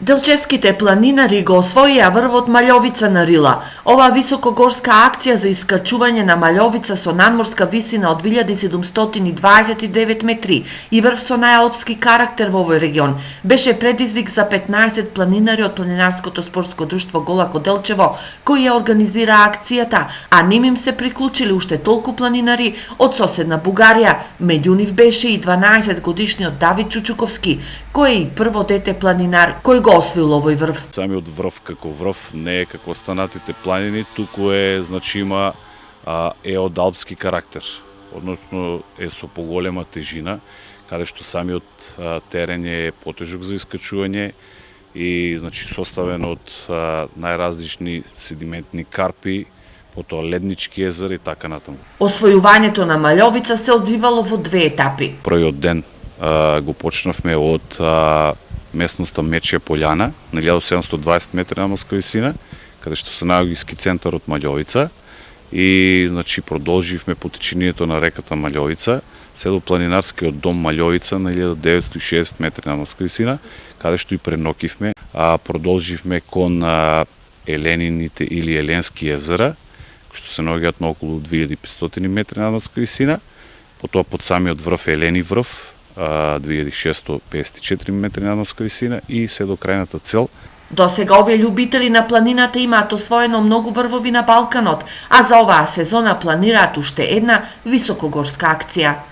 Делчевските планинари го освоија врвот Маљовица на Рила. Ова високогорска акција за искачување на Маљовица со надморска висина од 2729 метри и врв со најалпски карактер во овој регион беше предизвик за 15 планинари од Планинарското спортско друштво Голако Делчево, кои ја организира акцијата, а ним им се приклучили уште толку планинари од соседна Бугарија. Меѓу нив беше и 12 годишниот Давид Чучуковски, кој е и прво дете планинар кој го освоил овој врв. Самиот врв како врв не е како останатите планини, туку има од алпски карактер, односно е со поголема тежина, каде што самиот терен е потежок за искачување и составен од најразлични седиментни карпи, потоа леднички езера и така натаму. Освојувањето на Маљовица се одвивало во две етапи. Првиот ден го почнавме од местноста Мечја Пољана на 1720 метри надморска висина, каде што се наоѓа ски центарот Маљовица и продолживме по течението на реката Маљовица се до планинарскиот дом Маљовица на 1960 метри надморска висина, каде што и пренокивме, продолживме кон Еленините или Еленски езера, кои што се наоѓаат на околу 2500 метри надморска висина, потоа под самиот врв Елени врв 2654 метри надморска висина и се до крајната цел. До сега овие љубители на планината имаат освоено многу врвови на Балканот, а за оваа сезона планираат уште една високогорска акција.